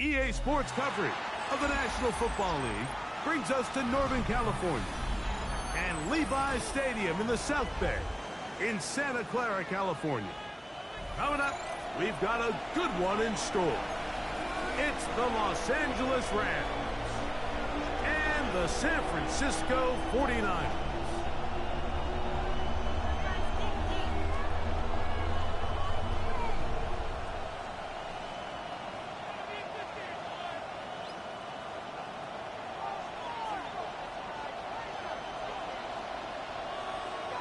EA Sports coverage of the National Football League brings us to Northern California and Levi's Stadium in the South Bay in Santa Clara, California. Coming up, we've got a good one in store. It's the Los Angeles Rams and the San Francisco 49ers.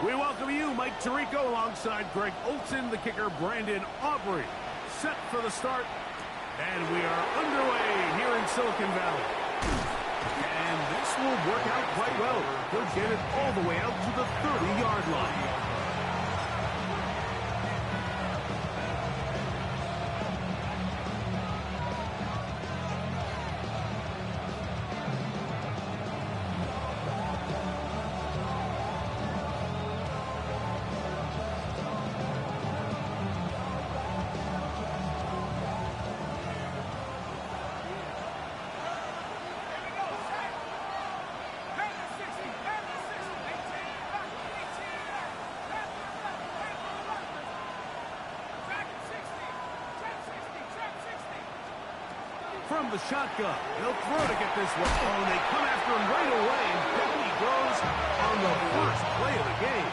We welcome you, Mike Tirico, alongside Greg Olson, the kicker, Brandon Aubrey. Set for the start, and we are underway here in Silicon Valley. And this will work out quite well. He'll get it all the way out to the 30-yard line. From the shotgun, they'll throw to get this one. Oh, and they come after him right away, and down he goes on the first play of the game.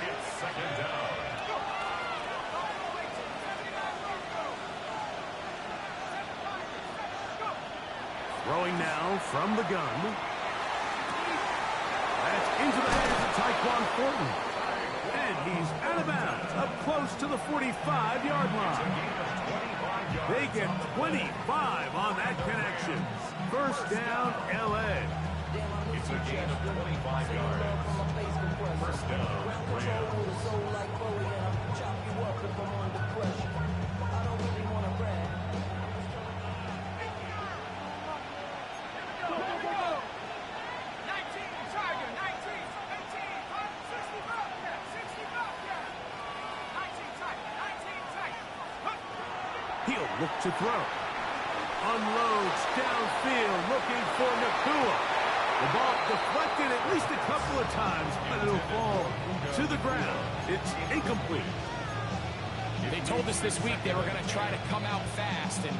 It's second down. Throwing now from the gun. That's into the hands of Tyquan Thornton. And he's out of bounds, up close to the 45-yard line. They get 25 on that connection. First down, L.A. It's a gain of 25 yards. First down, He'll look to throw. Unloads downfield, looking for Nacua. The ball deflected at least a couple of times, but it'll fall to the ground. It's incomplete. They told us this week they were going to try to come out fast, and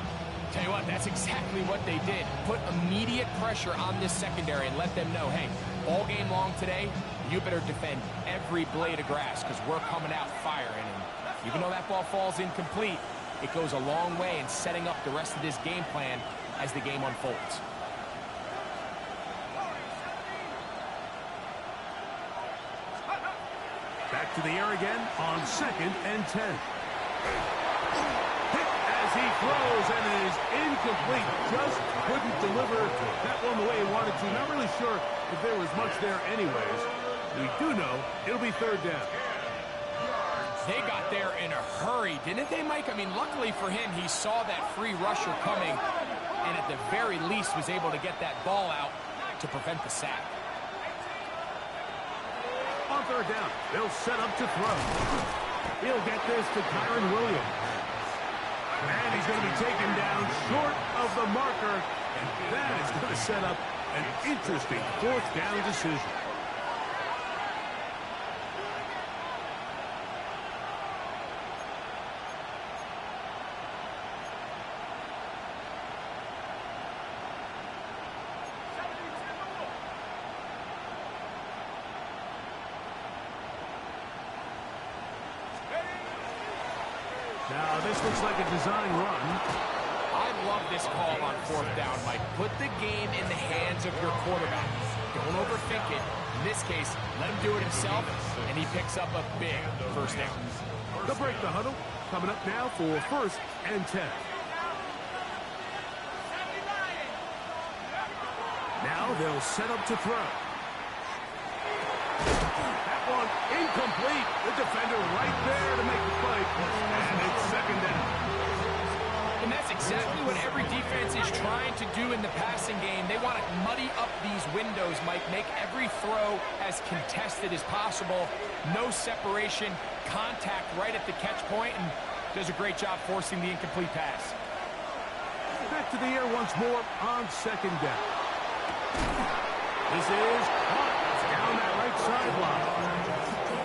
tell you what, that's exactly what they did. Put immediate pressure on this secondary and let them know, hey, all game long today, you better defend every blade of grass because we're coming out firing. And even though that ball falls incomplete, it goes a long way in setting up the rest of this game plan as the game unfolds. Back to the air again on 2nd and 10. Hit as he throws, and it is incomplete. Just couldn't deliver that one the way he wanted to. Not really sure if there was much there anyways. We do know it'll be 3rd down. They got there in a hurry, didn't they, Mike? I mean, luckily for him, he saw that free rusher coming and at the very least was able to get that ball out to prevent the sack. On 3rd down, they'll set up to throw. He'll get this to Kyren Williams. And he's going to be taken down short of the marker, and that is going to set up an interesting 4th down decision. Now, this looks like a design run. I love this call on 4th down, Mike. Put the game in the hands of your quarterback. Don't overthink it. In this case, let him do it himself, and he picks up a big 1st down. They'll break the huddle. Coming up now for 1st and 10. Now they'll set up to throw. That one incomplete. The defender right there to make the play. And it's 2nd down. And that's exactly what every defense is trying to do in the passing game. They want to muddy up these windows, Mike, make every throw as contested as possible. No separation, contact right at the catch point, and does a great job forcing the incomplete pass. Back to the air once more on second down. This is caught down that right sideline.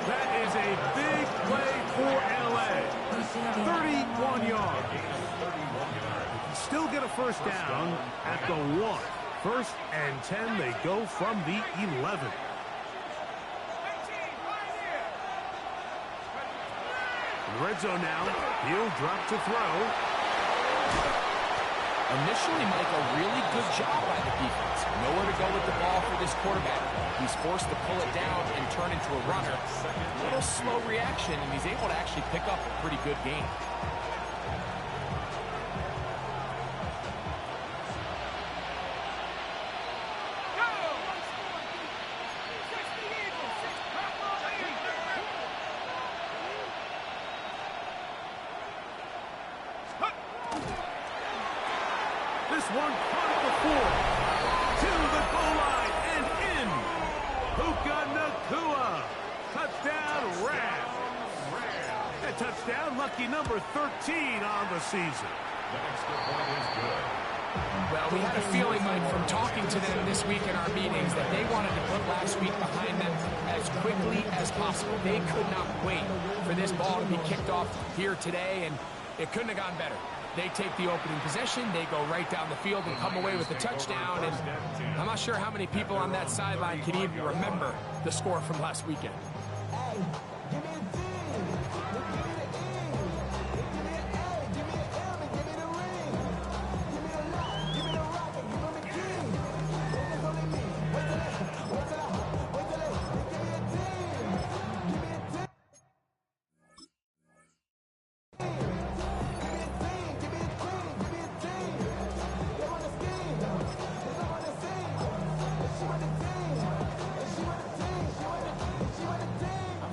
That is a big play for L.A. 31 yards. Still get a first down at the 1. First and 10, they go from the 11. In the red zone now, he'll drop to throw. Initially, Mike, a really good job by the defense. Nowhere to go with the ball for this quarterback. He's forced to pull it down and turn into a runner. A little slow reaction, and he's able to actually pick up a pretty good game. This one caught at the 4. To the goal line and in. Puka Nacua. Touchdown, Rams. That touchdown, lucky number 13 on the season. The extra point is good. Well, we had a feeling, Mike, from talking to them this week in our meetings that they wanted to put last week behind them as quickly as possible. They could not wait for this ball to be kicked off here today, and it couldn't have gone better. They take the opening possession, they go right down the field and come away with a touchdown, and I'm not sure how many people on that sideline can even remember the score from last weekend.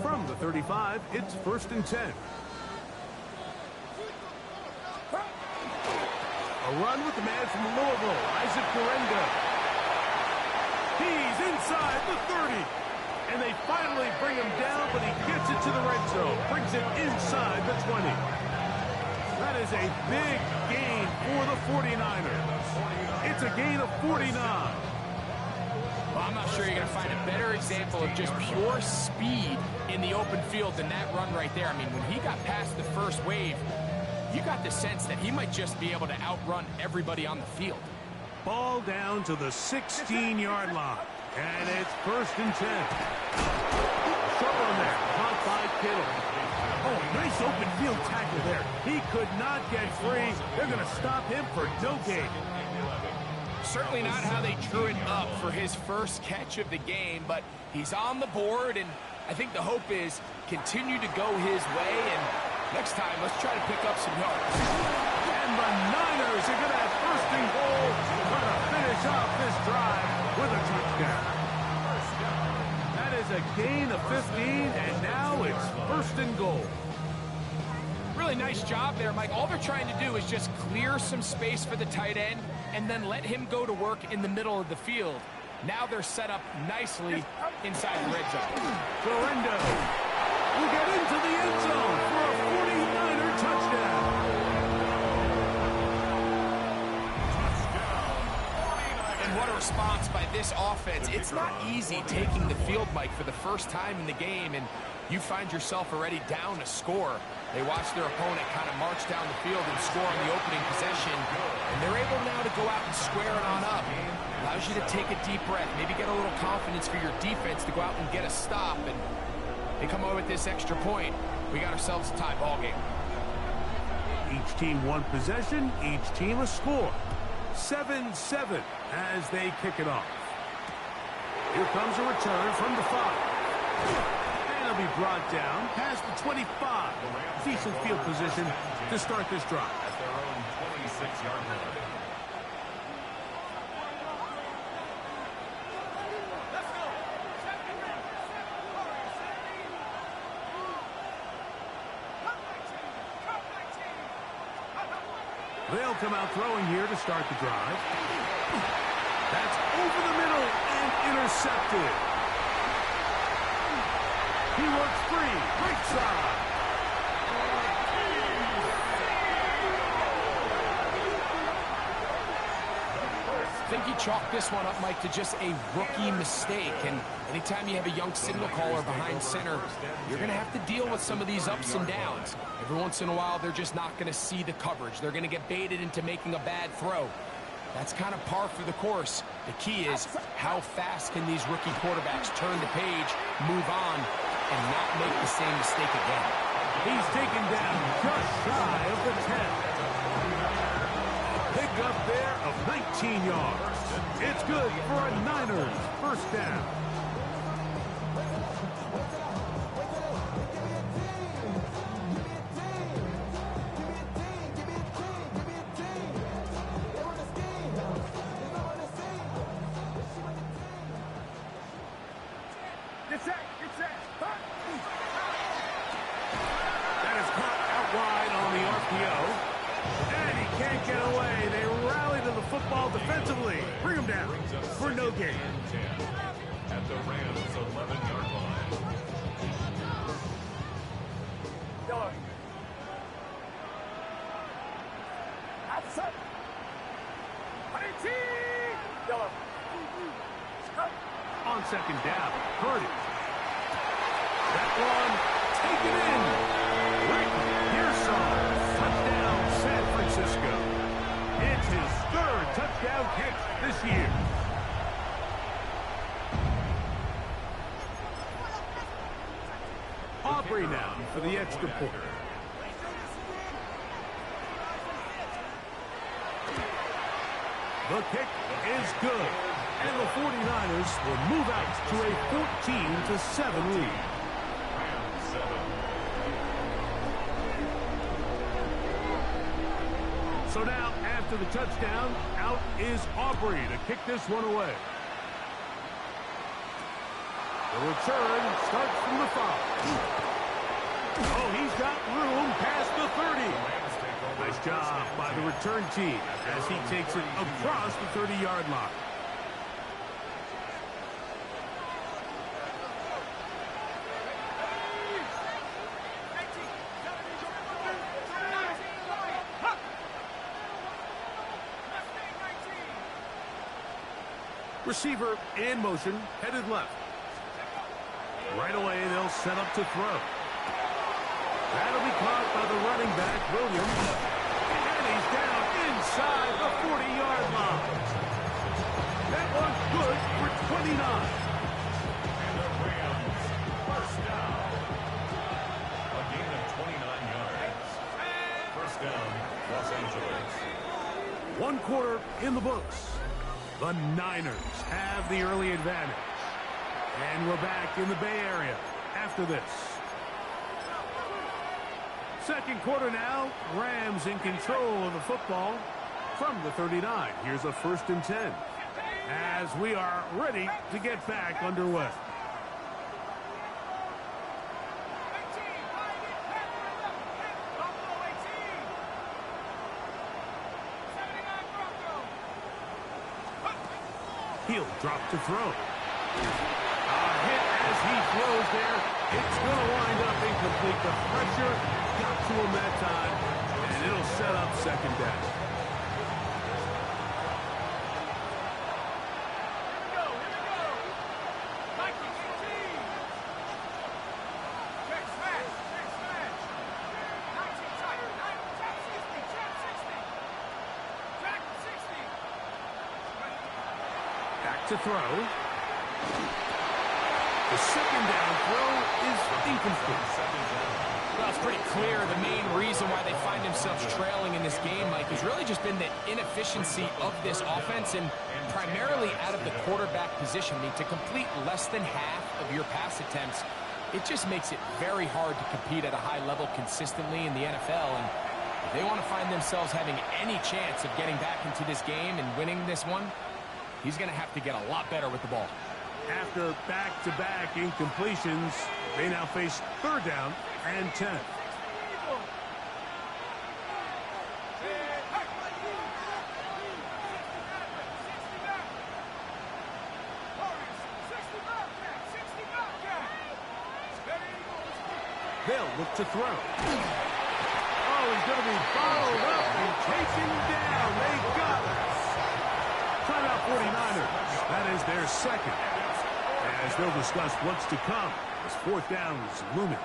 From the 35, it's first and 10. A run with the man from Louisville, Isaac Guerendo. He's inside the 30. And they finally bring him down, but he gets it to the red zone. Brings it inside the 20. That is a big gain for the 49ers. It's a gain of 49. Well, I'm not sure you're going to find a better example of just pure speed in the open field than that run right there. I mean, when he got past the first wave, you got the sense that he might just be able to outrun everybody on the field. Ball down to the 16-yard line. And it's first and 10. Short one there, caught by Kittle. Oh, nice open field tackle there. He could not get free. They're going to stop him for no gain. Certainly not how they drew it up for his first catch of the game, but he's on the board, and I think the hope is continue to go his way, and next time, let's try to pick up some yards. And the Niners are going to have first and goal, trying to finish off this drive with a touchdown. That is a gain of 15, and now it's first and goal. Really nice job there, Mike. All they're trying to do is just clear some space for the tight end and then let him go to work in the middle of the field. Now they're set up nicely inside the red zone. Guerendo will get into the end zone for a 49er touchdown. And what a response by this offense. It's not easy taking the field, Mike, for the first time in the game, and you find yourself already down a score. They watch their opponent kind of march down the field and score on the opening possession, and they're able now to go out and square it on up. Allows you to take a deep breath, maybe get a little confidence for your defense to go out and get a stop, and they come away with this extra point. We got ourselves a tie ball game. Each team one possession, each team a score. 7-7 as they kick it off. Here comes a return from the 5. And he'll be brought down past the 25. Decent field position to start this drive. At their own 26-yard line. They'll come out throwing here to start the drive. That's over the middle and intercepted. He works free. Great try. I think he chalked this one up, Mike, to just a rookie mistake. And anytime you have a young signal caller behind center, you're going to have to deal with some of these ups and downs. Every once in a while, they're just not going to see the coverage. They're going to get baited into making a bad throw. That's kind of par for the course. The key is how fast can these rookie quarterbacks turn the page, move on, and not make the same mistake again. He's taken down just shy of the 10. Pick up there of 19 yards. It's good for a Niners first down. That is caught out wide on the RPO. And he can't get away. They rally to the football defensively. Bring him down for no gain. At the Rams' 11-yard line. On second down, Purdy. That one taken in. Rick Pearson, touchdown San Francisco. It's his third touchdown kick this year. Aubrey now for the extra point. The kick is good. And the 49ers will move out to a 14-7 lead. So now, after the touchdown, out is Aubrey to kick this one away. The return starts from the 5. Oh, he's got room past the 30. Nice job by the return team as he takes it across the 30-yard line. Receiver in motion, headed left. Right away, they'll set up to throw. That'll be caught by the running back, Williams. And he's down inside the 40-yard line. That one's good for 29. And the Rams first down. A gain of 29 yards. First down, Los Angeles. 1 quarter in the books. The Niners have the early advantage. And we're back in the Bay Area after this. Second quarter now. Rams in control of the football from the 39. Here's a 1st and 10 as we are ready to get back underway. He'll drop to throw. A hit as he throws there. It's going to wind up incomplete. The pressure got to him that time, and it'll set up second down. To throw. The second down throw is incomplete. Well, it's pretty clear the main reason why they find themselves trailing in this game, Mike, has really just been the inefficiency of this offense and primarily out of the quarterback position. I mean, to complete less than half of your pass attempts, it just makes it very hard to compete at a high level consistently in the NFL. And if they want to find themselves having any chance of getting back into this game and winning this one, he's going to have to get a lot better with the ball. After back-to-back incompletions, they now face 3rd down and 10. They'll look to throw. Oh, he's going to be followed up and taken down. They got it. Timeout 49ers. That is their second. As they'll discuss what's to come as fourth down is looming.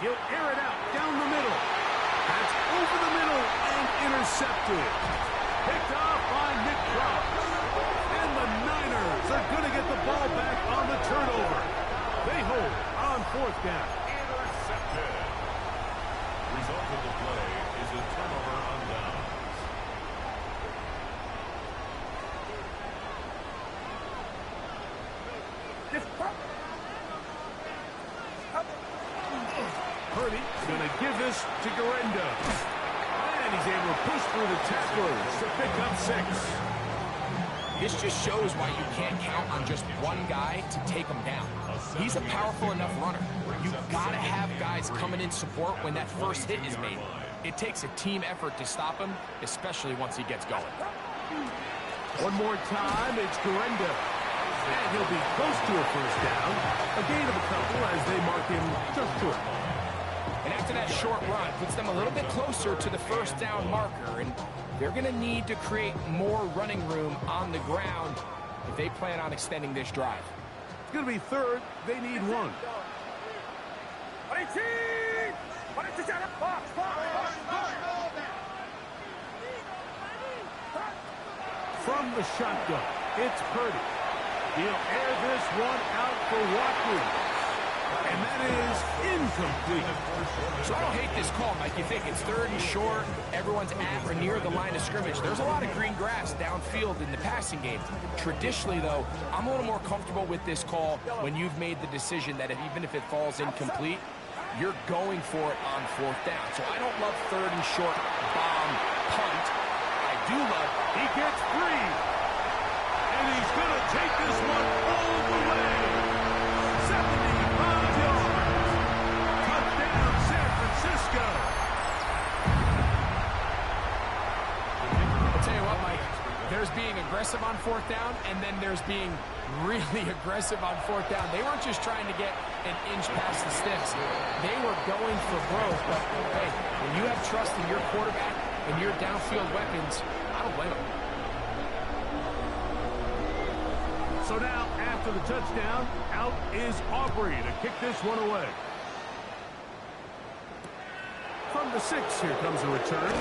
He'll air it out down the middle. That's over the middle and intercepted. Picked off by Nick Cross. And the Niners are going to get the ball back on the turnover. They hold on fourth down. Intercepted. Result of the play is a turnover on downs. Purdy going to give this to Guerendo. And he's able to push through the tacklers to pick up 6. This just shows why you can't count on just one guy to take him down. He's a powerful enough runner. You've got to have guys coming in support when that first hit is made. It takes a team effort to stop him, especially once he gets going. One more time, it's Guerendo. And he'll be close to a first down. A gain of a couple as they mark him just short. And after that short run, puts them a little bit closer to the first down marker. And they're going to need to create more running room on the ground if they plan on extending this drive. It's going to be third. They need 1. From the shotgun, it's Purdy. He'll air this one out for Watkins. And that is incomplete. So I don't hate this call, Mike. You think it's third and short, everyone's at or near the line of scrimmage. There's a lot of green grass downfield in the passing game. Traditionally, though, I'm a little more comfortable with this call when you've made the decision that even if it falls incomplete, you're going for it on fourth down. So I don't love third and short bomb punt. I do love he gets free. And he's going to take this one all the way. 75 yards. Touchdown, San Francisco. I'll tell you what, Mike. There's being aggressive on fourth down, and then there's being really aggressive on fourth down. They weren't just trying to get an inch past the sticks. They were going for broke. But, hey, when you have trust in your quarterback and your downfield weapons, I don't blame them. So now, after the touchdown, out is Aubrey to kick this one away. From the 6, here comes a return.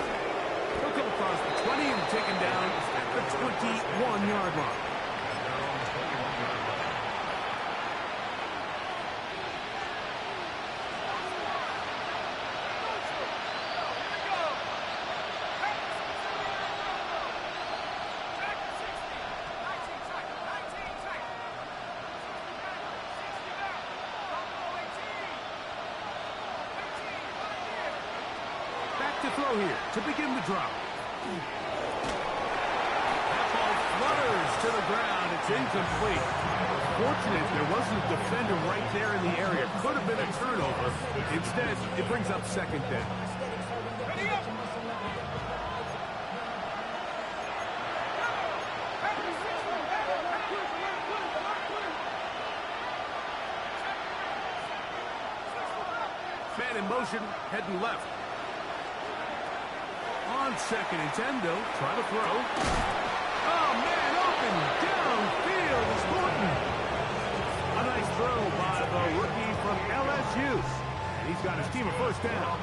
He'll come across the 20 and taken down at the 21-yard line. To throw here to begin the drop. That ball flutters to the ground. It's incomplete. Fortunate there wasn't a defender right there in the area. Could have been a turnover. Instead, it brings up second down. Man in motion, heading left. On second and 10, though, try to throw. Oh, man, open downfield is Morton. A nice throw by the rookie from LSU. And he's got his team a first down.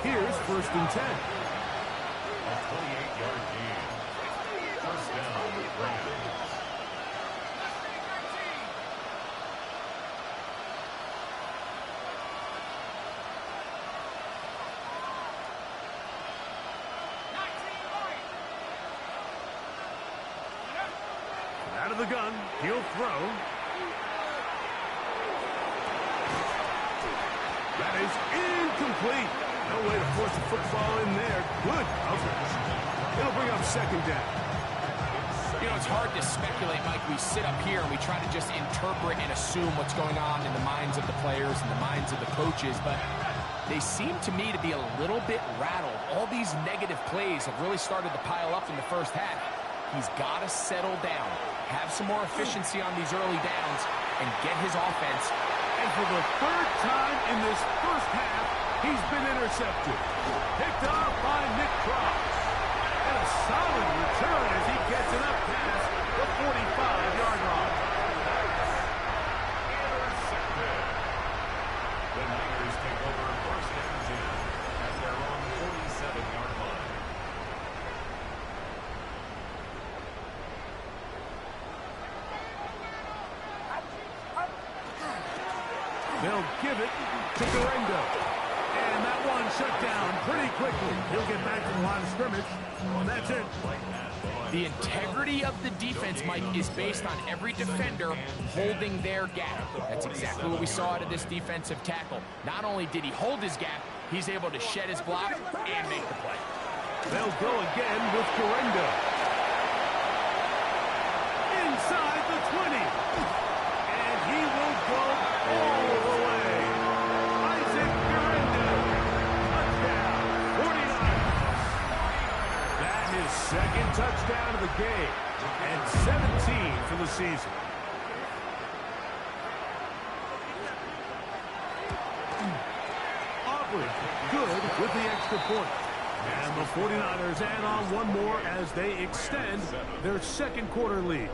Here's first and 10. A 28-yard gain. First down, Rams. Out of the gun, he'll throw. That is Incomplete. No way to force the football in there. Good coverage. It'll bring up second down. You know, it's hard to speculate, Mike. We sit up here and we try to just interpret and assume what's going on in the minds of the players and the minds of the coaches, but they seem to me to be a little bit rattled. All these negative plays have really started to pile up in the first half. He's got to settle down, have some more efficiency on these early downs, and get his offense. And for the third time in this first half, he's been intercepted. Picked off by Nick Cross. And a solid return as he gets it up past the 45-yard line. Intercepted. The Niners take over first and 10 at their own 47-yard line. They'll give it to Guerendo. And that one shut down pretty quickly. He'll get back to the line of scrimmage. That's it. The integrity of the defense, Mike, is based on every defender holding their gap. That's exactly what we saw out of this defensive tackle. Not only did he hold his gap, he's able to shed his block and make the play. They'll go again with Guerendo. Inside the 20. And he will go all the way. Isaac Guerendo. Touchdown. 49ers. That is second touchdown of the game. And 17 for the season. Aubrey good with the extra point. And the 49ers add on one more as they extend their second quarter lead.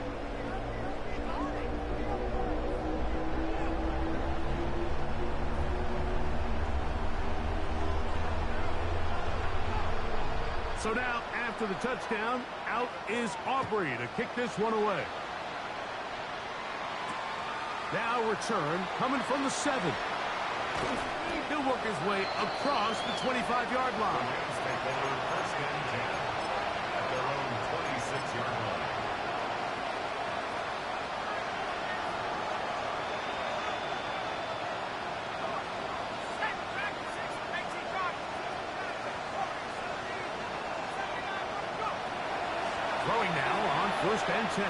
So now, after the touchdown, out is Aubrey to kick this one away. Now return coming from the 7. He'll work his way across the 25-yard line. Take over first and 10 at their own 26-yard line. Throwing now on first and 10.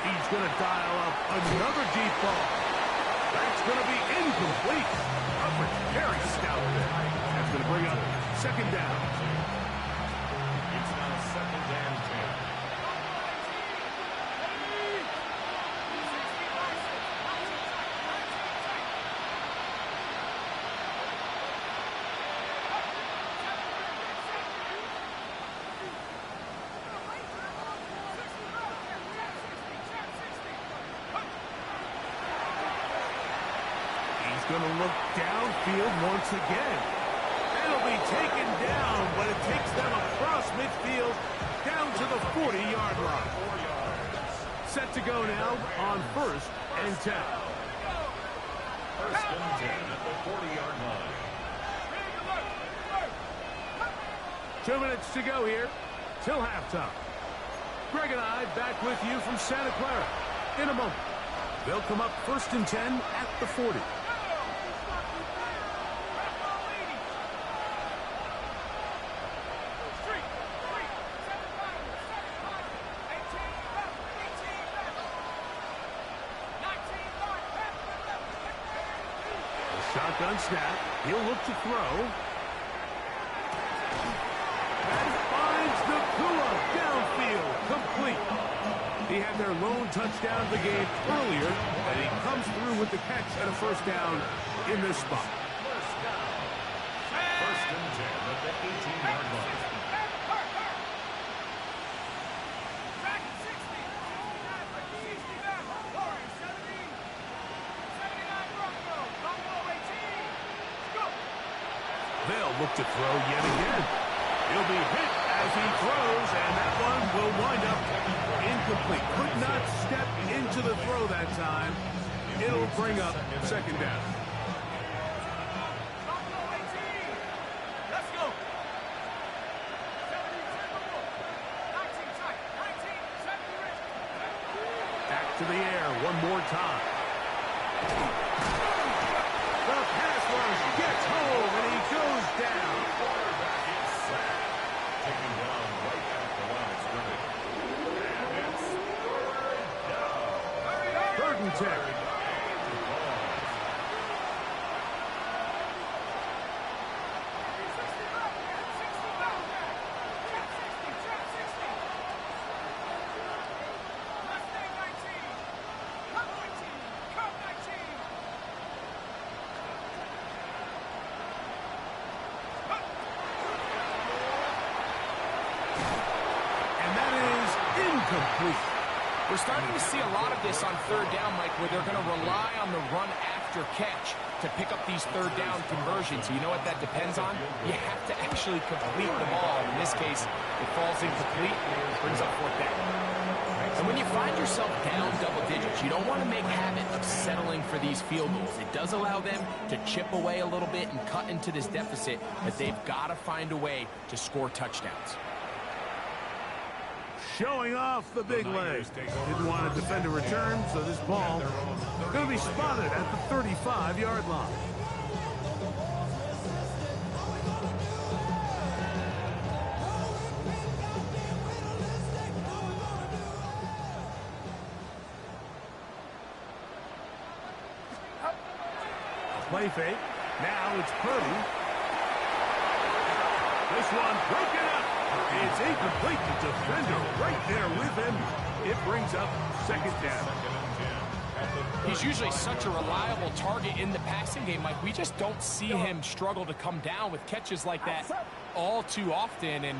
He's going to dial up another deep ball. That's going to be incomplete. Coverage very stout there. That's going to bring up second down. It's now second and 10. Going to look downfield once again. It'll be taken down, but it takes them across midfield down to the 40-yard line. Set to go now on first and 10. First and 10 at the 40-yard line. 2 minutes to go here till halftime. Greg and I back with you from Santa Clara in a moment. They'll come up first and 10 at the 40. Shotgun snap. He'll look to throw. And finds Nacua downfield. Complete. He had their lone touchdown of the game earlier, and he comes through with the catch and a first down in this spot. First and 10 at the 18-yard line. They'll look to throw yet again. He'll be hit as he throws, and that one will wind up incomplete. Could not step into the throw that time. It'll bring up second down. Let's go. Back to the air one more time. The pass rush gets home, and he goes down. Quarterback is sacked. Taken down right at the line of scrimmage. And it's third down. 3rd and 10. Complete. We're starting to see a lot of this on 3rd down, Mike, where they're going to rely on the run after catch to pick up these 3rd down conversions. You know what that depends on? You have to actually complete the ball. In this case, it falls incomplete, brings up 4th down. And when you find yourself down double digits, you don't want to make habit of settling for these field goals. It does allow them to chip away a little bit and cut into this deficit, but they've got to find a way to score touchdowns. Showing off the big leg. Didn't want to defend a return, so this ball going to be spotted at the 35-yard line. Play fake. Now it's Purdy. This one broken up. It's incomplete. The defender right there with him. It brings up 2nd down. He's usually such a reliable target in the passing game, Mike. We just don't see him struggle to come down with catches like that all too often. And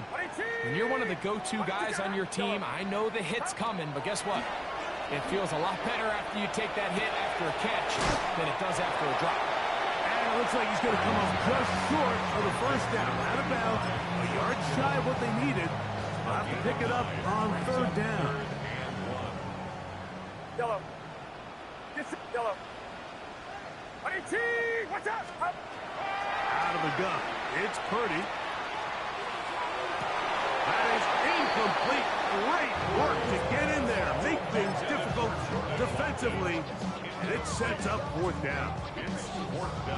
when you're one of the go-to guys on your team, I know the hit's coming, but guess what? It feels a lot better after you take that hit after a catch than it does after a drop. It looks like he's going to come up just short of the 1st down. Out of bounds, a yard shy of what they needed. They'll have to pick it up on 3rd down. Yellow. Yellow. What's up? Out of the gun. It's Purdy. That is incomplete. Great work to get in there. Make things difficult defensively. And it sets up 4th down.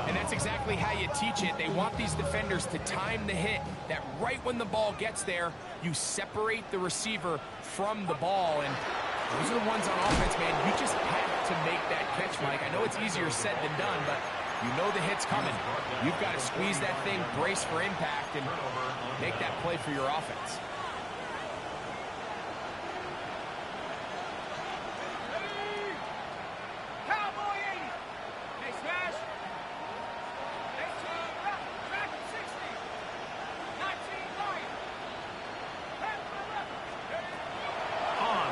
And that's exactly how you teach it. They want these defenders to time the hit, that right when the ball gets there, you separate the receiver from the ball. And those are the ones on offense, man. You just have to make that catch, Mike. I know it's easier said than done, but you know the hit's coming. You've got to squeeze that thing, brace for impact, and make that play for your offense.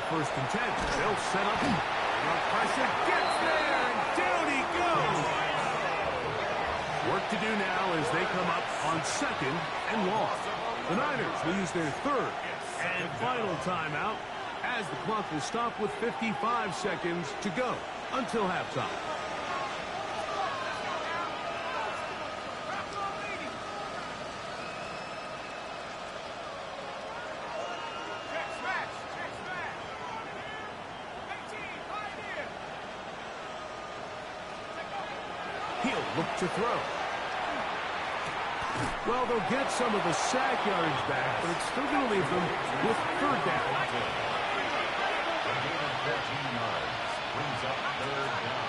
First and 10. They'll set up. The pressure gets there, and down he goes. Work to do now as they come up on 2nd and long. The Niners will use their 3rd and final timeout as the clock will stop with 55 seconds to go until halftime. He'll look to throw. Well, they'll get some of the sack yardage back, but it's still going to leave them with 3rd down. 14 yards. Brings up 3rd down.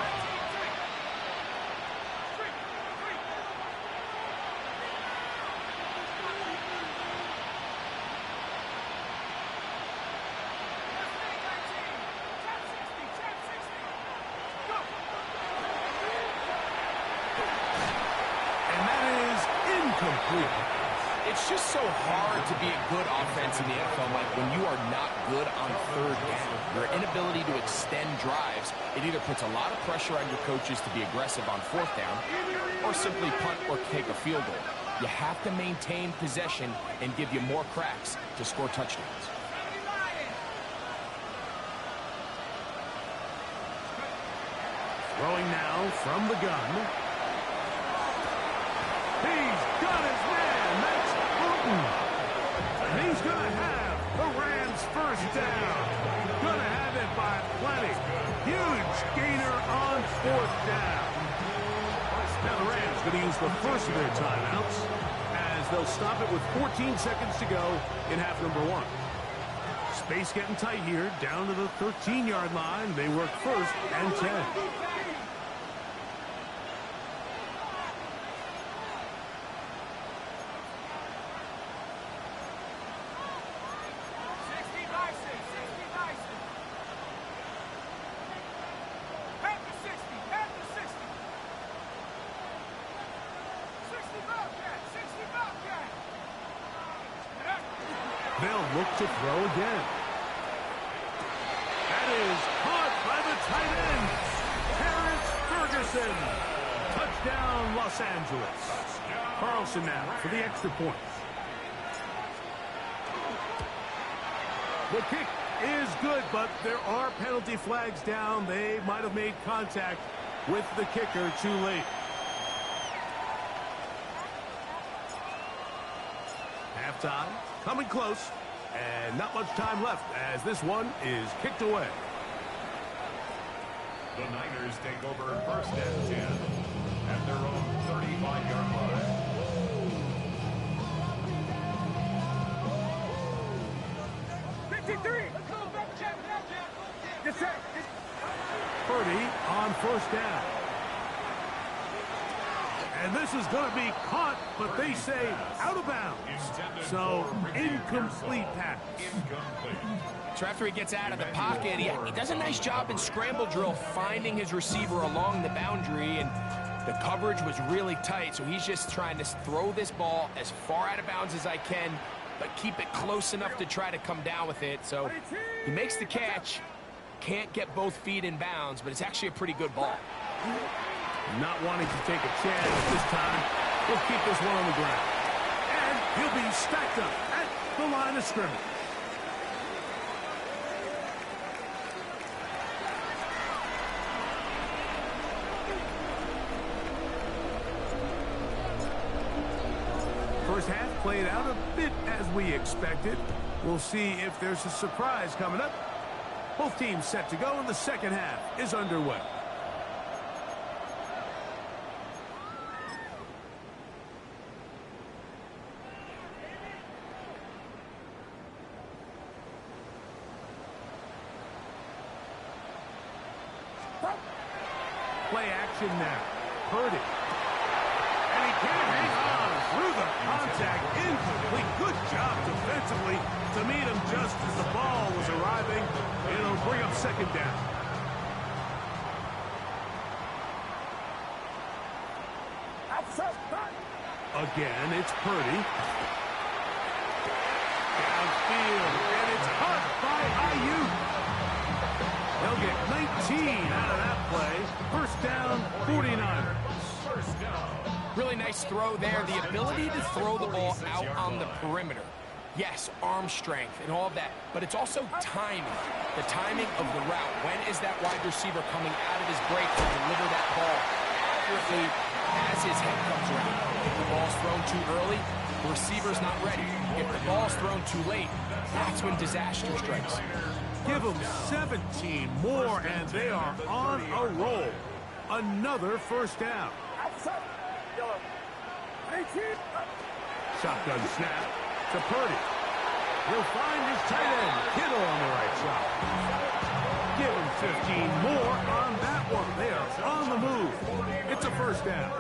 It's just so hard to be a good offense in the NFL, Mike, when you are not good on 3rd down. Your inability to extend drives, it either puts a lot of pressure on your coaches to be aggressive on 4th down or simply punt or take a field goal. You have to maintain possession and give you more cracks to score touchdowns. Throwing now from the gun. He's got his man. That's Booten. And he's going to have the Rams 1st down. Going to have it by plenty. Huge gainer on 4th down. Now the Rams going to use the first of their timeouts as they'll stop it with 14 seconds to go in half number one. Space getting tight here, down to the 13-yard line. They work first and 10. They'll look to throw again. That is caught by the tight end, Terrence Ferguson. Touchdown, Los Angeles. Carlson now for the extra point. The kick is good, but there are penalty flags down. They might have made contact with the kicker too late. Halftime coming close, and not much time left as this one is kicked away. The Niners take over first and 10 at their own 35-yard line. Purdy on first down. And this is going to be caught, but they say out of bounds. So, incomplete pass. So after he gets out of the pocket, he does a nice job in scramble drill finding his receiver along the boundary, and the coverage was really tight, so he's just trying to throw this ball as far out of bounds as I can, but keep it close enough to try to come down with it. So he makes the catch, can't get both feet in bounds, but it's actually a pretty good ball. Not wanting to take a chance at this time. He'll keep this one on the ground. And he'll be stacked up at the line of scrimmage. First half played out a bit as we expected. We'll see if there's a surprise coming up. Both teams set to go, and the second half is underway. Play action now. Purdy. And he can't hang on through the contact. Incomplete. Good job defensively to meet him just as the ball was arriving. It'll bring up second down. Again, it's Purdy. Downfield, and it's caught by Ayuk. They'll get 19 out of that play. First down, 49ers. First down. Really nice throw there. The ability to throw the ball out on the perimeter. Yes, arm strength and all of that, but it's also timing. The timing of the route. When is that wide receiver coming out of his break to deliver that ball accurately as his head comes around? If the ball's thrown too early, the receiver's not ready. If the ball's thrown too late, that's when disaster strikes. Give them 17 more, and they are on a roll. Another first down. Shotgun snap to Purdy. He'll find his tight end, Kittle, on the right side. Give him 15 more on that one. They are on the move. It's a first down.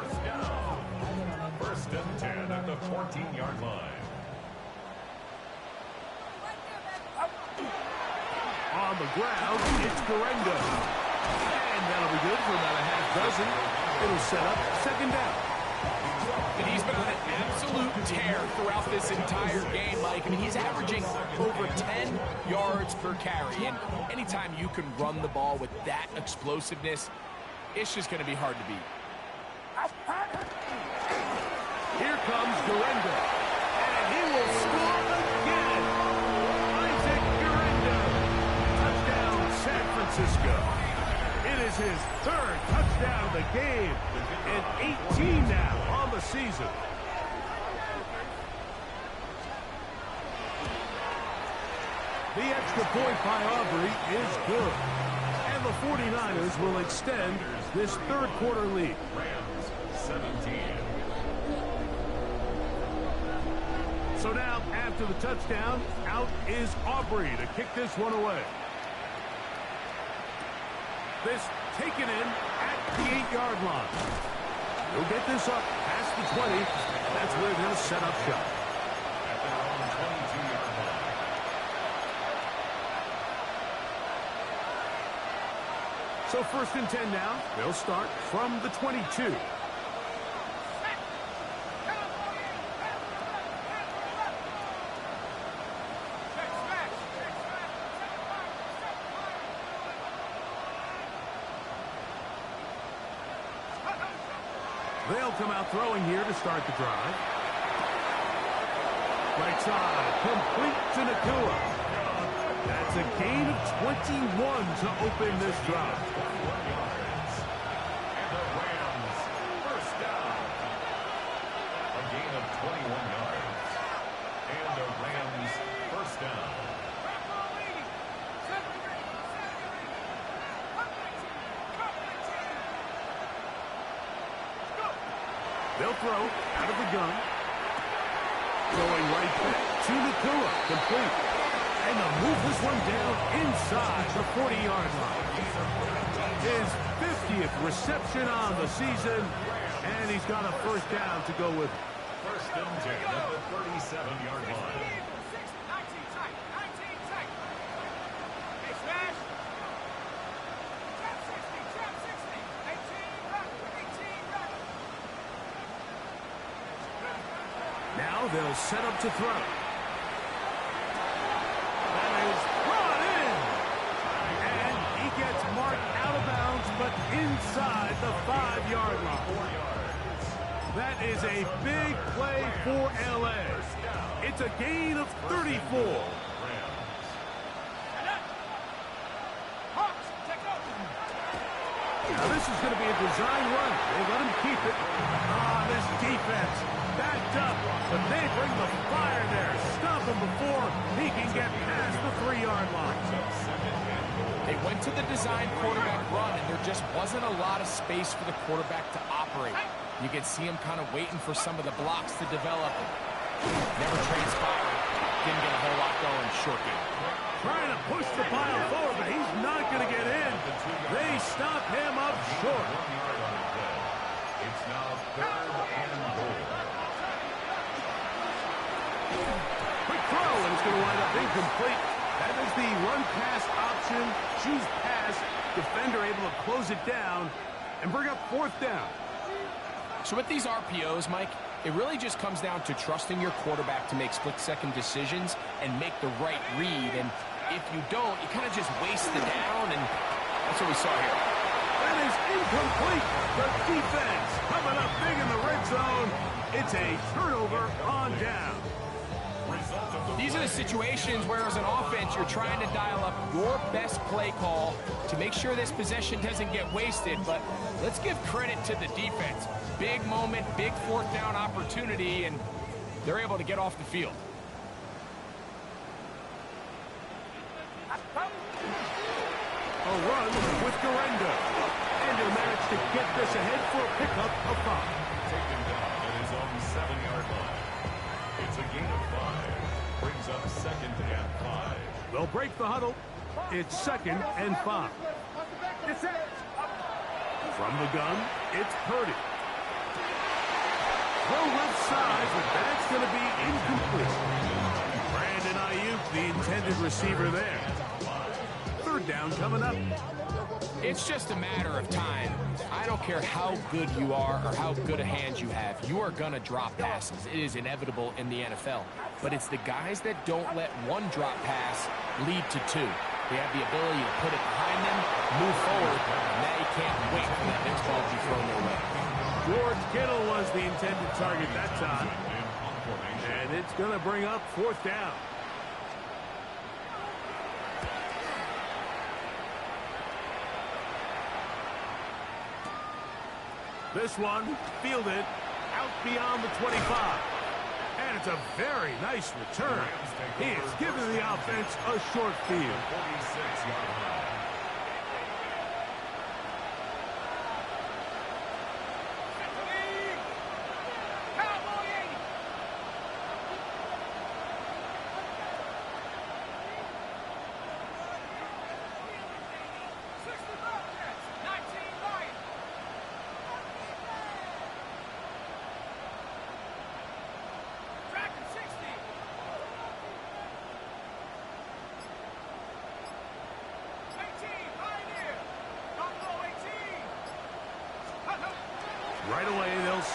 First and 10 at the 14-yard line. On the ground, it's Guerendo. And that'll be good for about a half dozen. It'll set up second down. And he's been on an absolute tear throughout this entire game, Mike. I mean, he's averaging over 10 yards per carry. And anytime you can run the ball with that explosiveness, it's just going to be hard to beat. Here comes Guerendo. And he will score again. Isaac Guerendo. Touchdown, San Francisco. It is his third touchdown of the game, and 18 now on the season. The extra point by Aubrey is good, and the 49ers will extend this third quarter lead. Rams 17. So now, after the touchdown, out is Aubrey to kick this one away. This taken in at the 8-yard line. He'll get this up past the 20. That's where they'll set up shop. At their own 22-yard line. So 1st and 10 now. They'll start from the 22. They'll come out throwing here to start the drive. Right side, complete to Nacua. That's a gain of 21 to open this drive. And the Rams, first down. A gain of 21 yards. And the Rams, first down. They'll throw out of the gun. Going right back to Nacua. Complete. And they'll move this one down inside the 40-yard line. His 50th reception on the season. And he's got a first down to go with it. First and 10 at the 37-yard line. Now they'll set up to throw. That is brought in. And he gets marked out of bounds, but inside the 5-yard line. That is a big play for L.A. It's a gain of 34. Now this is going to be a design run. They let him keep it. This defense backed up, but they bring the fire there. Stop him before he can get past the 3-yard line. They went to the design quarterback run, and there just wasn't a lot of space for the quarterback to operate. You can see him kind of waiting for some of the blocks to develop. Never transpired. Didn't get a whole lot going short game. Trying to push the pile forward, but he's not going to get in. They stop him up short. It's now 3rd and goal. Quick throw, and it's going to wind up incomplete. That is the run-pass option. Choose pass. Defender able to close it down and bring up 4th down. So with these RPOs, Mike, it really just comes down to trusting your quarterback to make split-second decisions and make the right read. And if you don't, you kind of just waste the down, and that's what we saw here. That is incomplete. The defense coming up big in the red zone. It's a turnover on down. These are the situations where, as an offense, you're trying to dial up your best play call to make sure this possession doesn't get wasted. But let's give credit to the defense. Big moment, big 4th down opportunity, and they're able to get off the field. A run with Garendo. And he'll manage to get this ahead for a pickup of 5. Taken down at his own 7-yard line. It's a gain of 5. Brings up 2nd and 5. They'll break the huddle. It's 2nd and 5. From the gun, it's Purdy. Throw left side, but that's going to be incomplete. Brandon Ayuk, the intended receiver there. 3rd down coming up. It's just a matter of time. I don't care how good you are or how good a hand you have. You are going to drop passes. It is inevitable in the NFL. But it's the guys that don't let one drop pass lead to 2. They have the ability to put it behind them, move forward, and now you can't wait for that next ball to be thrown their way. George Kittle was the intended target that time. And it's going to bring up 4th down. This one fielded out beyond the 25. And it's a very nice return. He is giving the offense a short field. 46-yard line.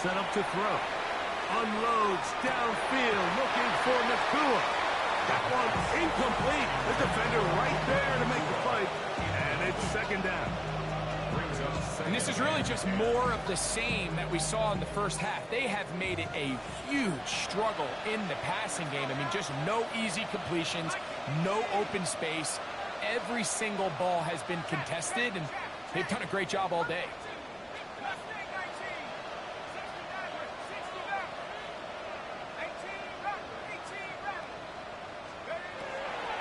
set up to throw. Unloads downfield, looking for Nacua. That one incomplete. The defender right there to make the fight. And it's second down. And this is really just more of the same that we saw in the first half. They have made it a huge struggle in the passing game. I mean, just no easy completions, no open space. Every single ball has been contested, and they've done a great job all day.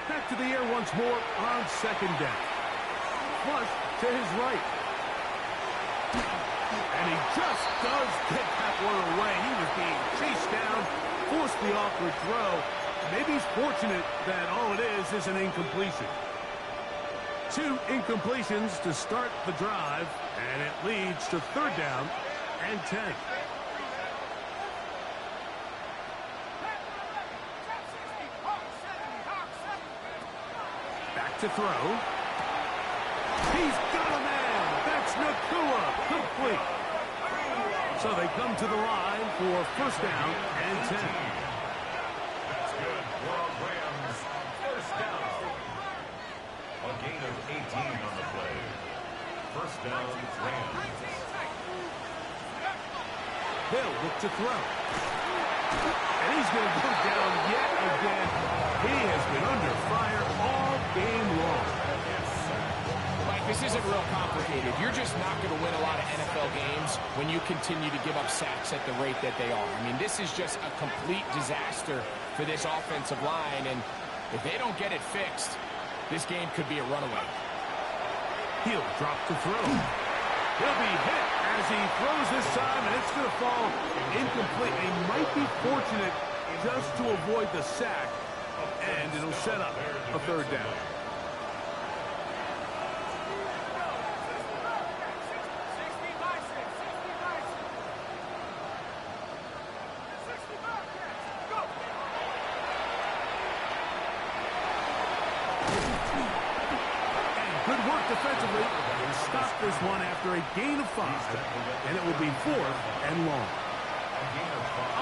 Back to the air once more on second down. Flush to his right. And he just does get that one away. He was being chased down, forced the awkward throw. Maybe he's fortunate that all it is an incompletion. 2 incompletions to start the drive, and it leads to third down and 10. Back to throw. He's got a man. That's Nacua. Complete. So they come to the line for first down and 10. That's good for our Rams. First down. A gain of 18 on the play. First down, Rams. Hill look to throw. And he's going to go down yet again. He has been under fire all game long. Mike, this isn't real complicated. You're just not going to win a lot of NFL games when you continue to give up sacks at the rate that they are. I mean, this is just a complete disaster for this offensive line, and if they don't get it fixed, this game could be a runaway. He'll drop to throw. He'll be hit as he throws this time, and it's going to fall incomplete. They might be fortunate just to avoid the sack, and it'll set up a third down. Good work defensively to stop this one after a gain of 5, and it will be 4th and long.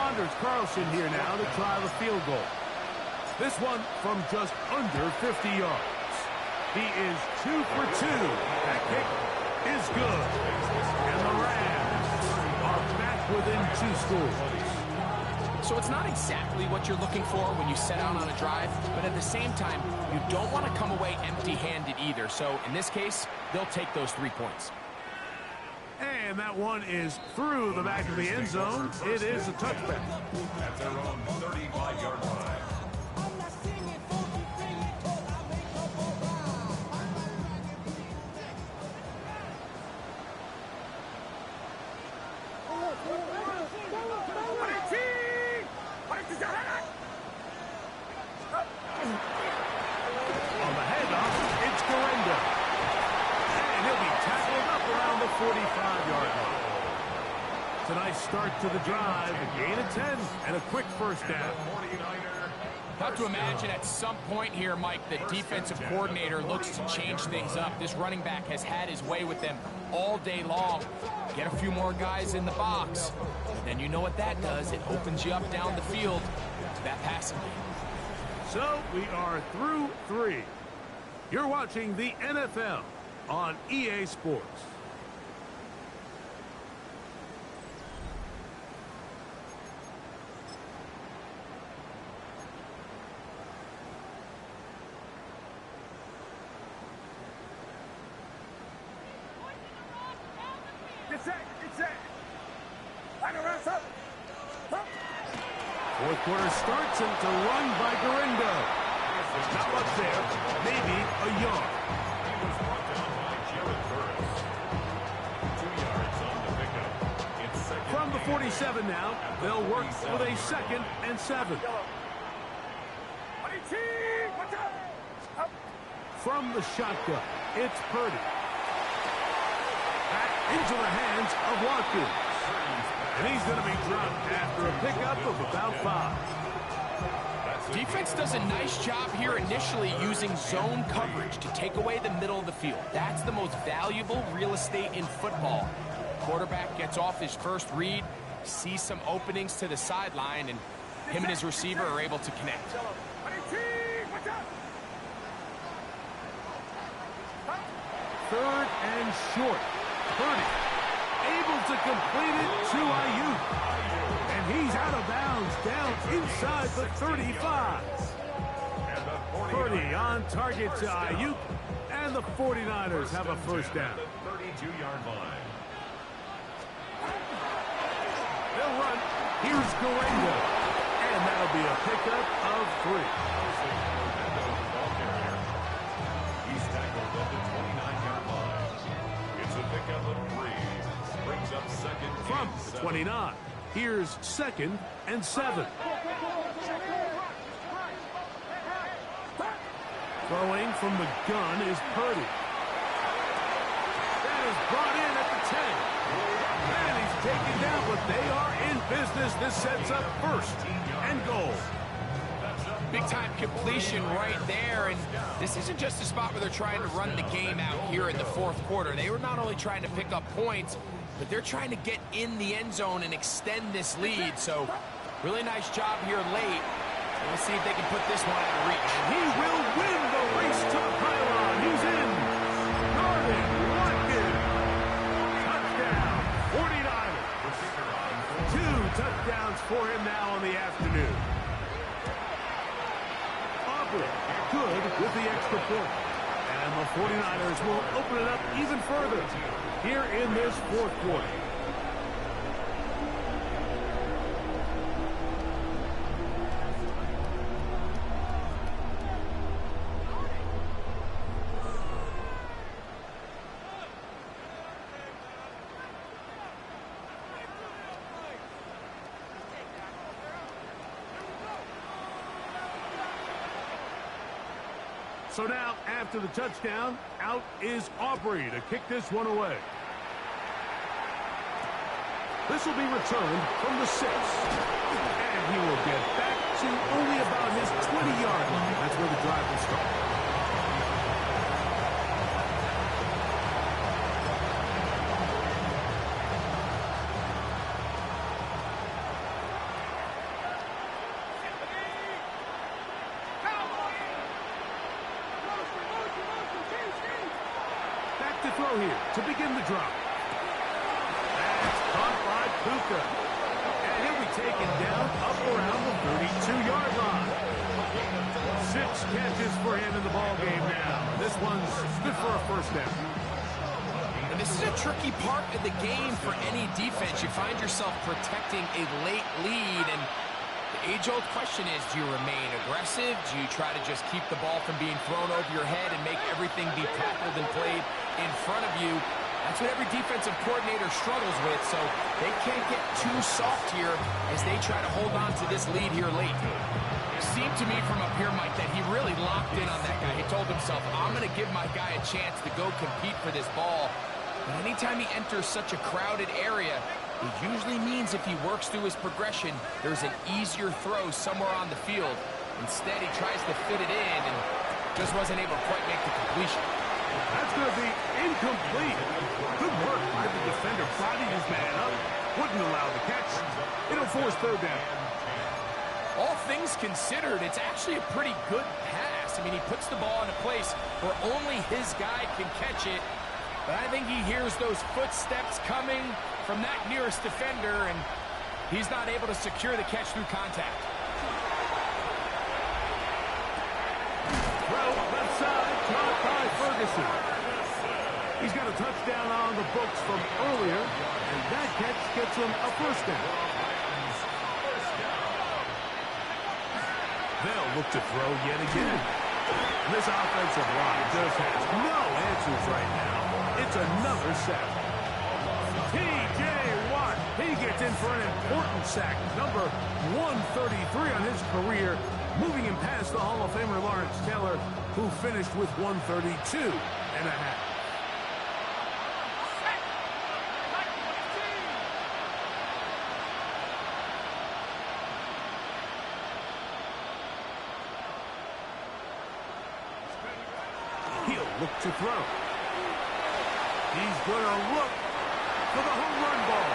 Anders Carlson here now to try the field goal. This one from just under 50 yards. He is 2 for 2. That kick is good. And the Rams are back within 2 scores. So it's not exactly what you're looking for when you set out on a drive, but at the same time, you don't want to come away empty-handed either. So in this case, they'll take those 3 points. And that one is through the back of the end zone. It is a touchback. At their own 35-yard line. On the handoff, it's Guerendo. And he'll be tackled up around the 45-yard line. It's a nice start to the drive. A gain of 10 and a quick first down. Have to imagine at some point here, Mike, the defensive coordinator looks to change things up. This running back has had his way with them all day long. Get a few more guys in the box. And then you know what that does. It opens you up down the field to that passing game. So we are through 3. You're watching the NFL on EA Sports. Get set. Line around, up. Fourth quarter starts, and it's a run by Guerendo. Not much there, maybe a yard. He was brought down by Jared Burris. 2 yards on the pickup. It's second. From the 47 now, they'll work with a 2nd and 7. Watch out. Up. From the shotgun, it's Purdy. Back into the hands of Watkins. And he's going to be dropped after a pickup of about 5. Defense does a nice job here initially using zone coverage to take away the middle of the field. That's the most valuable real estate in football. Quarterback gets off his first read, sees some openings to the sideline, and him and his receiver are able to connect. Third and short. Purdy able to complete it to Ayuk. And he's out of bounds down inside the 35. Purdy on target to Ayuk. And the 49ers have a first down. 32-yard line. They'll run. Here's Guerrero. And that'll be a pickup of 3. He's tackled at the 29-yard line. It's a pickup of 3. Brings up second From and 7. 29. Here's 2nd and 7. Throwing from the gun is Purdy. That is brought in at the 10. And he's taken down, but they are in business. This sets up 1st and goal. Big-time completion right there, and this isn't just a spot where they're trying to run the game out here in the 4th quarter. They were not only trying to pick up points, but they're trying to get in the end zone and extend this lead. So really nice job here late. Let's see if they can put this one out of reach. He will win the race to the pylon. He's in. Garvin Watkins. Touchdown, 49ers. 2 touchdowns for him now on the afternoon. Aubrey good with the extra point. And the 49ers will open it up even further here in this 4th quarter. So now, after the touchdown, out is Aubrey to kick this one away. This will be returned from the 6. And he will get back to only about his 20-yard line. That's where the drive will start. To throw here to begin the drop. That's caught by Puka. And he'll be taken down up around the 32-yard line. 6 catches for him in the ballgame now. This one's good for a first down. And this is a tricky part of the game for any defense. You find yourself protecting a late lead, and the age-old question is, do you remain aggressive? Do you try to just keep the ball from being thrown over your head and make everything be tackled and played in front of you? That's what every defensive coordinator struggles with, so they can't get too soft here as they try to hold on to this lead here late. It seemed to me from up here, Mike, that he really locked in on that guy. He told himself, I'm going to give my guy a chance to go compete for this ball. But anytime he enters such a crowded area, it usually means if he works through his progression, there's an easier throw somewhere on the field. Instead, he tries to fit it in and just wasn't able to quite make the completion. That's going to be incomplete. Good work by the defender. Bodied his man up. Wouldn't allow the catch. It'll force 3rd down. All things considered, it's actually a pretty good pass. I mean, he puts the ball in a place where only his guy can catch it. But I think he hears those footsteps coming from that nearest defender, and he's not able to secure the catch through contact. Throw left side, caught by Ferguson. He's got a touchdown on the books from earlier, and that catch gets him a first down. They'll look to throw yet again. This offensive line just has no answers right now. It's another sack. T.J. Watt, he gets in for an important sack. Number 133 on his career, moving him past the Hall of Famer Lawrence Taylor, who finished with 132.5. He'll look to throw. He's going to look for the home run ball.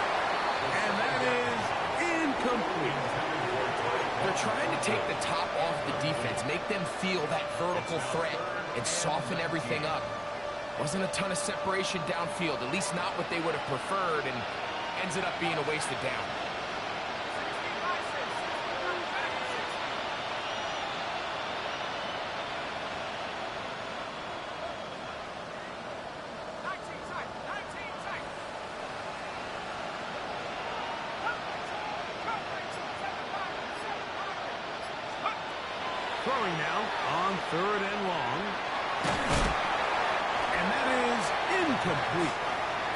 And that is incomplete. They're trying to take the top off the defense, make them feel that vertical threat, and soften everything up. Wasn't a ton of separation downfield, at least not what they would have preferred, and ends up being a wasted down. Throwing now on 3rd and long. And that is incomplete.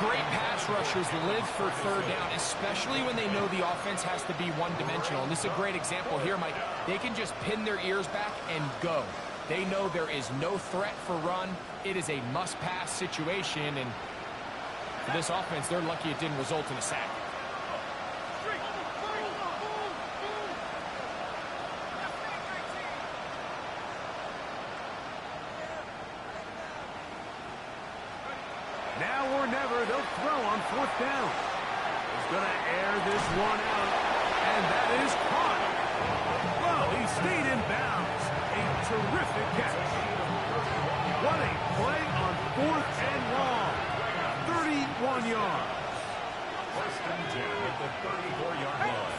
Great pass rushers live for 3rd down, especially when they know the offense has to be one-dimensional. And this is a great example here, Mike. They can just pin their ears back and go. They know there is no threat for run. It is a must-pass situation, and for this offense, they're lucky it didn't result in a sack. Now or never, they'll throw on 4th down. He's going to air this one out, and that is caught. Well, he stayed in bounds. A terrific catch. What a play on 4th and long. 31 yards. 1st and 10 at the 34-yard line.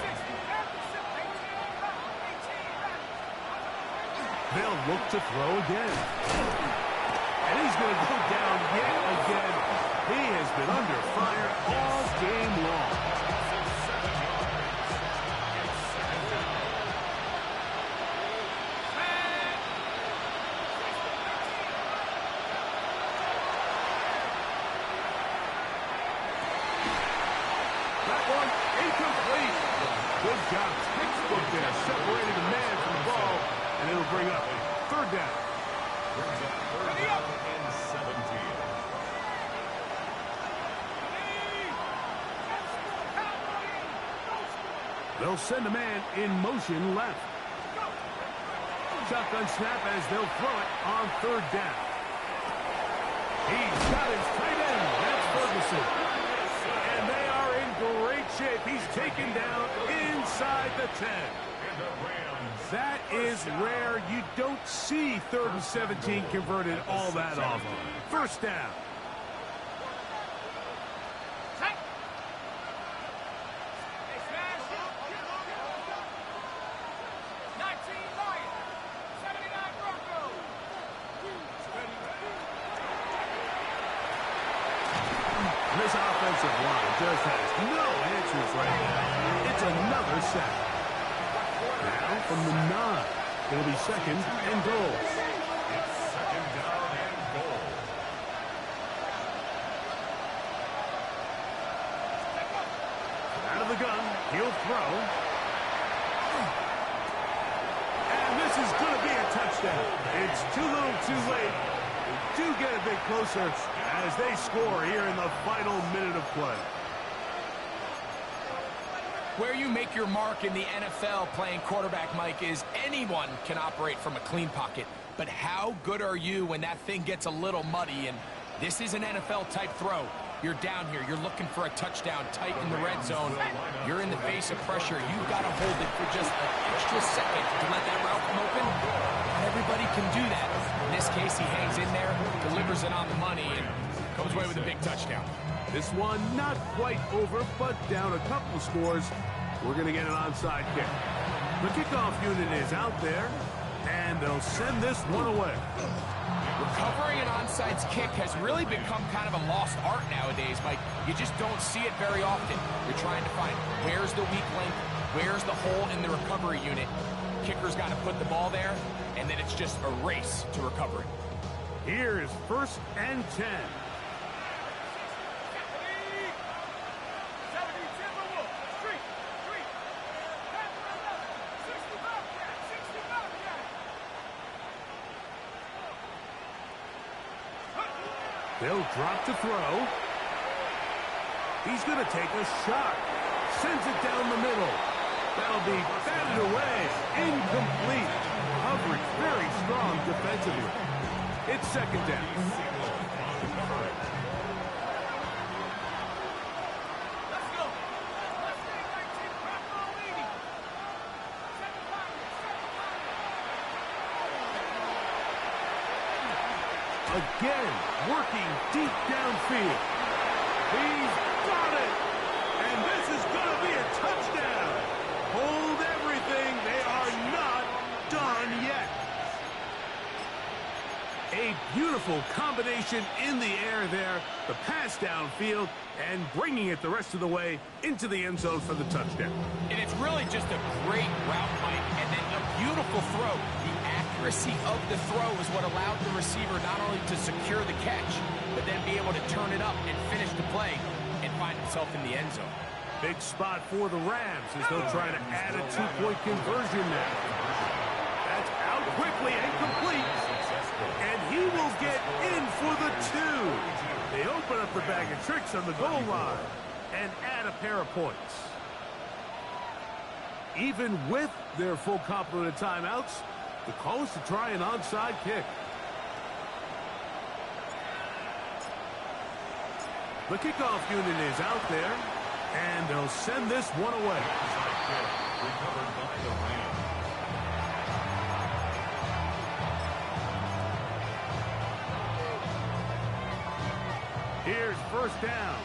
They'll look to throw again. And he's going to go down yet again. He has been under fire all game long. That one incomplete. Good job. Textbook there, separating the man from the ball, and it'll bring up 3rd down. Brings up 3rd down and 17. They'll send a man in motion left. Shotgun snap as they'll throw it on 3rd down. He's got his tight end. That's Ferguson. And they are in great shape. He's taken down inside the 10. That is rare. You don't see 3rd and 17 converted all that often. 1st down. This offensive line just has no answers right now. It's another sack. Now from the 9, it'll be 2nd and goal. It's 2nd down and goal. Out of the gun, he'll throw. And this is going to be a touchdown. It's too little too late. They do get a bit closer as they score here in the final minute of play. Where you make your mark in the NFL playing quarterback, Mike, is anyone can operate from a clean pocket. But how good are you when that thing gets a little muddy? And this is an NFL-type throw. You're down here. You're looking for a touchdown tight in the red zone. You're in the face of pressure. You've got to hold it for just an extra second to let that route come open. Not everybody can do that. In this case, he hangs in there, delivers it on the money, and comes away with a big touchdown. This one not quite over, but down a couple scores. We're going to get an onside kick. The kickoff unit is out there, and they'll send this one away. Recovering an onside kick has really become kind of a lost art nowadays, Mike. You just don't see it very often. You're trying to find where's the weak link, where's the hole in the recovery unit. Kicker's got to put the ball there, and then it's just a race to recover it. Here is 1st and 10. They'll drop to throw. He's going to take a shot. Sends it down the middle. That'll be batted away. Incomplete. Coverage very strong defensively. It's 2nd down. Again, working deep downfield. He's got it. And this is going to be a touchdown. Hold everything. They are not done yet. A beautiful combination in the air there. The pass downfield and bringing it the rest of the way into the end zone for the touchdown. And it's really just a great route, Mike, and then a beautiful throw. The accuracy of the throw is what allowed the receiver not only to secure the catch, but then be able to turn it up and finish the play and find himself in the end zone. Big spot for the Rams as they'll try to add a two-point conversion now. That's out quickly and complete. And he will get in for the two. They open up the bag of tricks on the goal line and add a pair of points. Even with their full complement of timeouts, the call is to try an onside kick. The kickoff unit is out there, and they'll send this one away. Recovered by the Rams. Here's first down.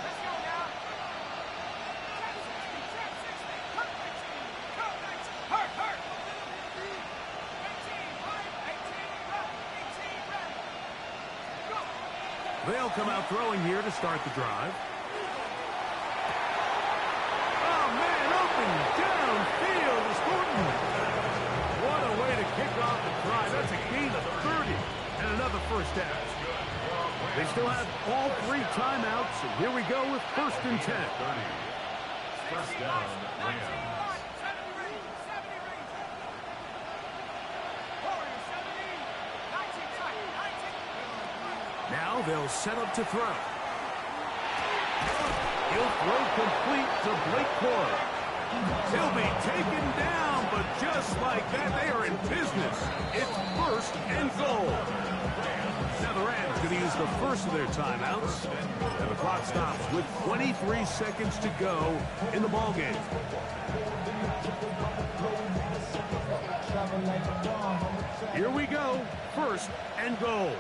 Let's go now. Hurt, hurt. 18, They'll come out throwing here to start the drive. Oh, man, open downfield is Thornton. What a way to kick off the drive. That's a gain of 30 and another first down. They still have all three timeouts, and here we go with first and 10. First down, Rams. Now they'll set up to throw. He'll throw complete to Blake Corum. He'll be taken down, but just like that, they are in business. It's first and goal. Now the Rams going to use the first of their timeouts, and the clock stops with 23 seconds to go in the ballgame. Here we go, first and goal.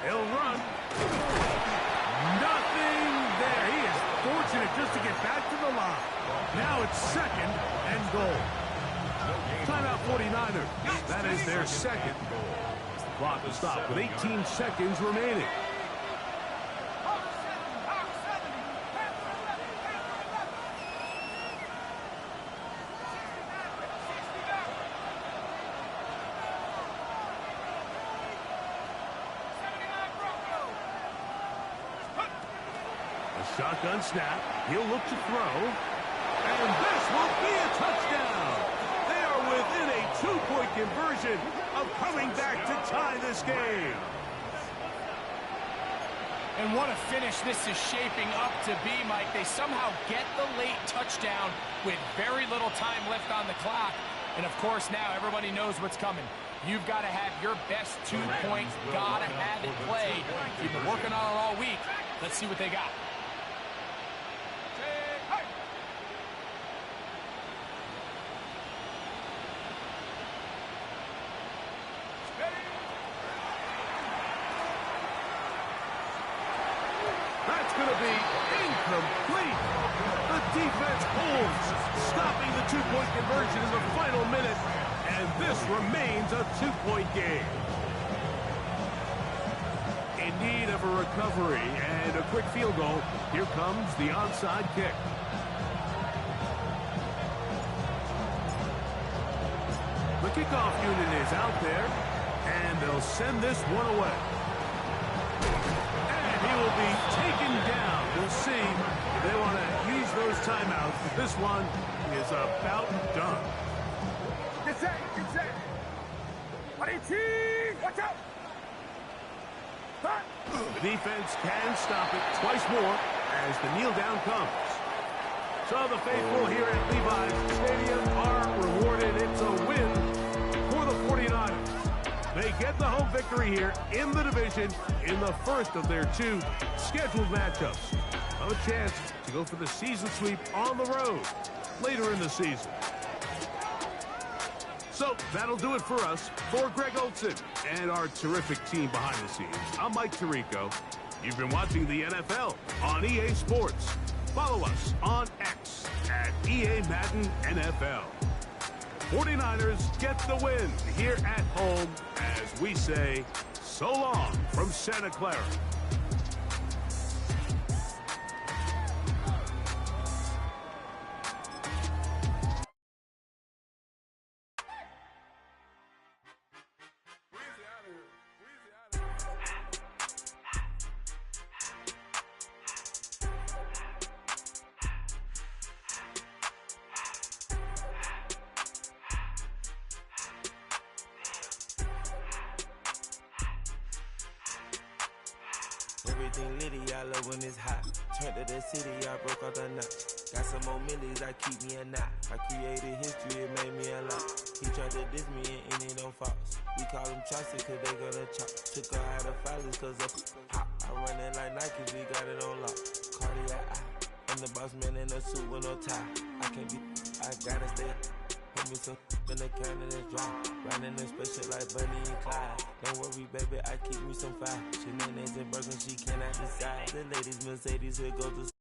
He'll run. Nothing there. He is fortunate just to get back to the line. Now it's second and goal. Timeout 49ers. That is their second. The clock will stop with 18 seconds remaining. Shotgun snap. He'll look to throw. And this will be a touchdown. They are within a two-point conversion of coming back to tie this game. And what a finish this is shaping up to be, Mike. They somehow get the late touchdown with very little time left on the clock. And, of course, now everybody knows what's coming. You've got to have your best 2 points. Got to have it played. You've been working on it all week. Let's see what they got. That's going to be incomplete. The defense holds, stopping the two-point conversion in the final minute, and this remains a two-point game. In need of a recovery and a quick field goal, here comes the onside kick. The kickoff unit is out there, and they'll send this one away. And he will be taken down. We'll see if they want to use those timeouts, but this one is about done. Get set, get set. 18, watch out. The defense can stop it twice more as the kneel down comes. So the faithful here at Levi's Stadium are rewarded. It's a win for the 49ers. They get the home victory here in the division in the first of their 2 scheduled matchups. A chance to go for the season sweep on the road later in the season. So that'll do it for us. For Greg Olson and our terrific team behind the scenes, I'm Mike Tirico. You've been watching the NFL on EA Sports. Follow us on X at EA Madden NFL. 49ers get the win here at home as we say so long from Santa Clara. Everything litty, I love when it's hot. Turned to the city, I broke out the notch. Got some more millies, I keep me a knot. I created history, it made me a lot. He tried to diss me and it don't false. We call him Chaucer cause they gonna chop. Took her out of filers cause of pop. I run it like Nike, we got it on lock. Cardiac eye. I'm the boss man in a suit with no tie. I can't be, I gotta stay. Put me some in the can of this dry. Riding the special like Bunny and Clyde. Don't worry, baby, I keep me some fire. Shenanigans and Birkin, she cannot decide. The ladies Mercedes, here goes the